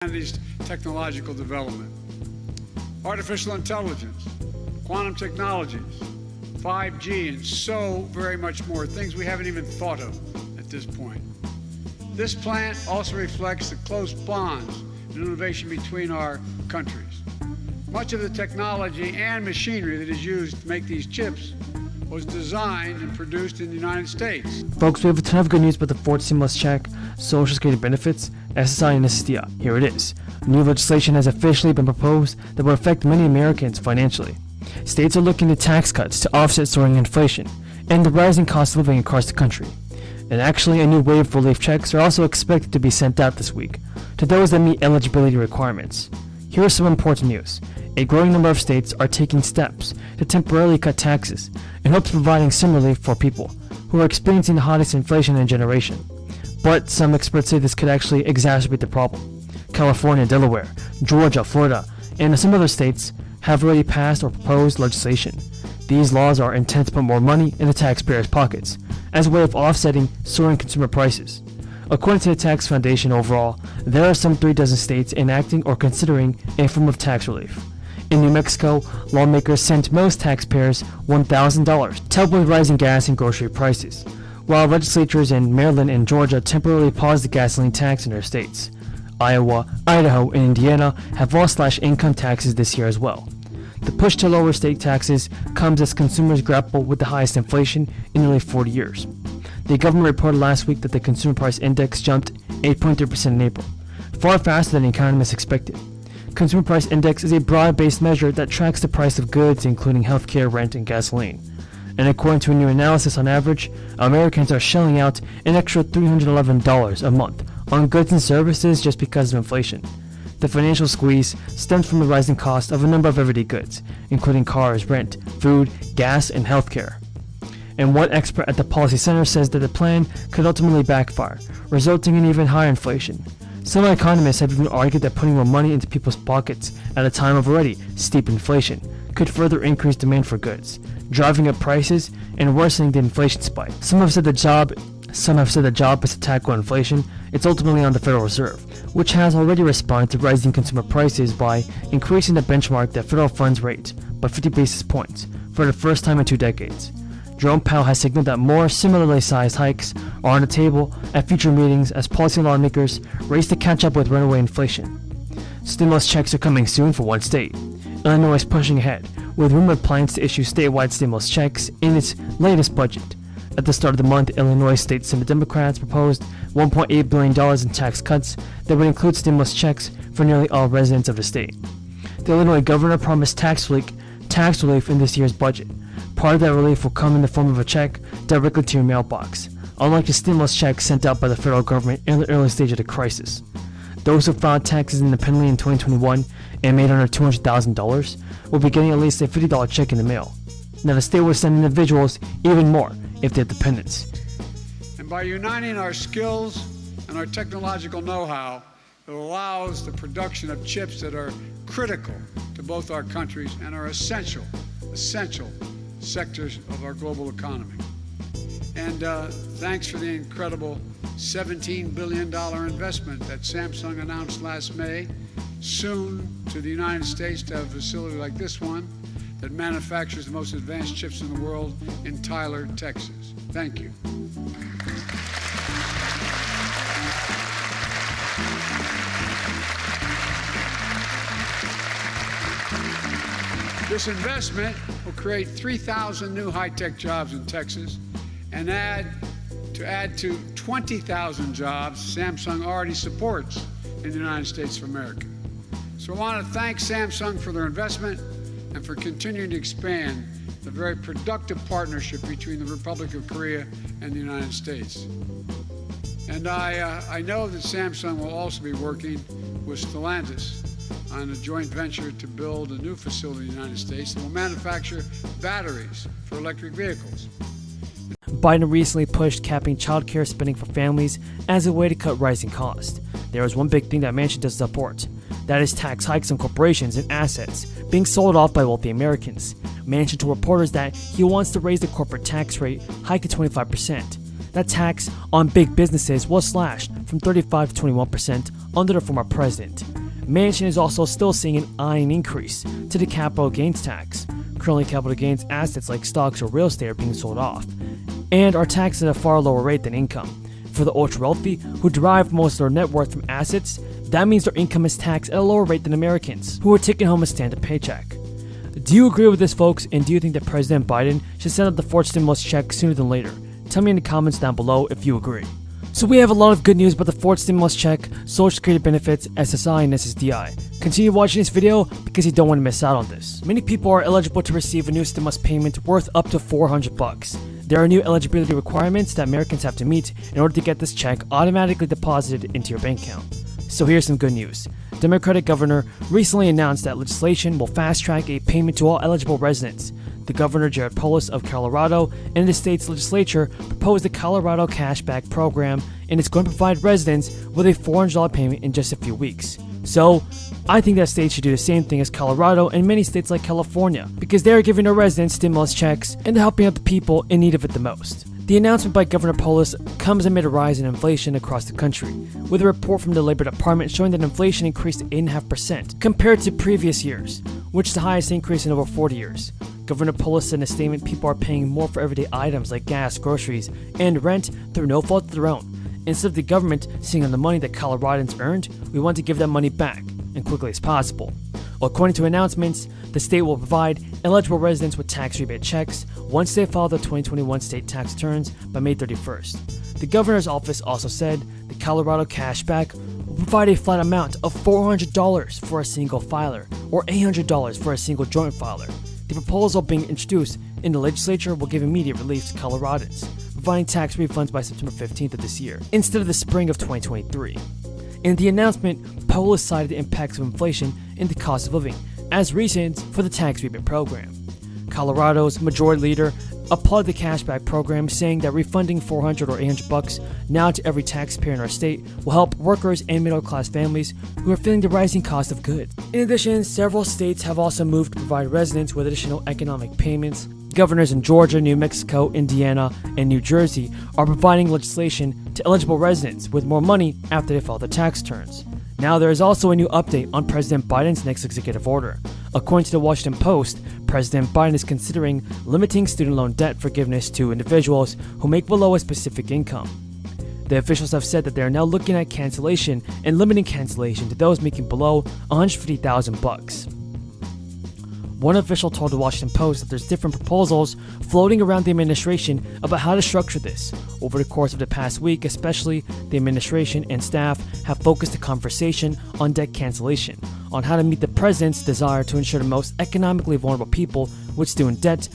humanity's technological development. Artificial intelligence, quantum technologies, 5G, and so very much more, things we haven't even thought of at this point. This plan also reflects the close bonds and innovation between our countries. Much of the technology and machinery that is used to make these chips was designed and produced in the United States. Folks, we have a ton of good news about the fourth stimulus check, Social Security benefits, SSI and SSDI. Here it is. New legislation has officially been proposed that will affect many Americans financially. States are looking at tax cuts to offset soaring inflation and the rising cost of living across the country. And actually, a new wave of relief checks are also expected to be sent out this week to those that meet eligibility requirements. Here is some important news. A growing number of states are taking steps to temporarily cut taxes in hopes of providing some relief for people who are experiencing the hottest inflation in a generation. But some experts say this could actually exacerbate the problem. California, Delaware, Georgia, Florida, and some other states have already passed or proposed legislation. These laws are intended to put more money in the taxpayers' pockets as a way of offsetting soaring consumer prices. According to the Tax Foundation overall, there are some 3 dozen states enacting or considering a form of tax relief. In New Mexico, lawmakers sent most taxpayers $1,000 to help with rising gas and grocery prices, while legislatures in Maryland and Georgia temporarily paused the gasoline tax in their states. Iowa, Idaho, and Indiana have all slashed income taxes this year as well. The push to lower state taxes comes as consumers grapple with the highest inflation in nearly 40 years. The government reported last week that the consumer price index jumped 8.3% in April, far faster than economists expected. Consumer price index is a broad-based measure that tracks the price of goods, including healthcare, rent, and gasoline. And according to a new analysis, on average, Americans are shelling out an extra $311 a month on goods and services just because of inflation. The financial squeeze stems from the rising cost of a number of everyday goods, including cars, rent, food, gas, and healthcare. And one expert at the Policy Center says that the plan could ultimately backfire, resulting in even higher inflation. Some economists have even argued that putting more money into people's pockets at a time of already steep inflation could further increase demand for goods, driving up prices and worsening the inflation spike. Some have said the job is to tackle inflation. It's ultimately on the Federal Reserve, which has already responded to rising consumer prices by increasing the benchmark that federal funds rate by 50 basis points for the first time in 2 decades. Jerome Powell has signaled that more similarly sized hikes are on the table at future meetings as policy lawmakers race to catch up with runaway inflation. Stimulus checks are coming soon for one state. Illinois is pushing ahead with rumored plans to issue statewide stimulus checks in its latest budget. At the start of the month, Illinois State Senate Democrats proposed $1.8 billion in tax cuts that would include stimulus checks for nearly all residents of the state. The Illinois governor promised tax relief in this year's budget. Part of that relief will come in the form of a check directly to your mailbox, unlike the stimulus check sent out by the federal government in the early stage of the crisis. Those who filed taxes independently in 2021 and made under $200,000 will be getting at least a $50 check in the mail. Now, the state will send individuals even more if they have dependents. And by uniting our skills and our technological know-how, it allows the production of chips that are critical to both our countries and are essential sectors of our global economy. And thanks for the incredible $17 billion investment that Samsung announced last May, soon to the United States to have a facility like this one that manufactures the most advanced chips in the world in Tyler, Texas. Thank you. This investment will create 3,000 new high-tech jobs in Texas and add to 20,000 jobs Samsung already supports in the United States of America. So I want to thank Samsung for their investment and for continuing to expand the very productive partnership between the Republic of Korea and the United States. And I know that Samsung will also be working with Stellantis on a joint venture to build a new facility in the United States that will manufacture batteries for electric vehicles. Biden recently pushed capping childcare spending for families as a way to cut rising costs. There is one big thing that Manchin does support. That is tax hikes on corporations and assets being sold off by wealthy Americans. Manchin told reporters that he wants to raise the corporate tax rate hike to 25%. That tax on big businesses was slashed from 35% to 21% under the former president. Manchin is also still seeing an eyeing increase to the capital gains tax. Currently, capital gains assets like stocks or real estate are being sold off and are taxed at a far lower rate than income. For the ultra-wealthy, who derive most of their net worth from assets, that means their income is taxed at a lower rate than Americans, who are taking home a standard paycheck. Do you agree with this, folks, and do you think that President Biden should send out the fourth stimulus check sooner than later? Tell me in the comments down below if you agree. So we have a lot of good news about the fourth stimulus check, Social Security benefits, SSI, and SSDI. Continue watching this video because you don't want to miss out on this. Many people are eligible to receive a new stimulus payment worth up to $400. There are new eligibility requirements that Americans have to meet in order to get this check automatically deposited into your bank account. So here's some good news. Democratic governor recently announced that legislation will fast-track a payment to all eligible residents. The governor, Jared Polis of Colorado, and the state's legislature proposed the Colorado Cashback Program, and it's going to provide residents with a $400 payment in just a few weeks. So, I think that states should do the same thing as Colorado and many states like California, because they are giving their residents stimulus checks and helping out the people in need of it the most. The announcement by Governor Polis comes amid a rise in inflation across the country, with a report from the Labor Department showing that inflation increased 8.5% compared to previous years, which is the highest increase in over 40 years. Governor Polis said in a statement people are paying more for everyday items like gas, groceries, and rent through no fault of their own. Instead of the government sitting on the money that Coloradans earned, we want to give that money back, and quickly as possible. According to announcements, the state will provide eligible residents with tax rebate checks once they file their 2021 state tax returns by May 31st. The governor's office also said the Colorado Cashback will provide a flat amount of $400 for a single filer or $800 for a single joint filer. The proposal being introduced in the legislature will give immediate relief to Coloradans, providing tax refunds by September 15th of this year, instead of the spring of 2023. In the announcement, Polis cited the impacts of inflation and the cost of living as reasons for the tax rebate program. Colorado's majority leader applauded the cashback program, saying that refunding $400 or $800 now to every taxpayer in our state will help workers and middle-class families who are feeling the rising cost of goods. In addition, several states have also moved to provide residents with additional economic payments. Governors in Georgia, New Mexico, Indiana, and New Jersey are providing legislation to eligible residents with more money after they file their tax returns. Now there is also a new update on President Biden's next executive order. According to the Washington Post, President Biden is considering limiting student loan debt forgiveness to individuals who make below a specific income. The officials have said that they are now looking at cancellation and limiting cancellation to those making below $150,000. One official told the Washington Post that there's different proposals floating around the administration about how to structure this. Over the course of the past week, especially, the administration and staff have focused the conversation on debt cancellation, on how to meet the president's desire to ensure the most economically vulnerable people with student debt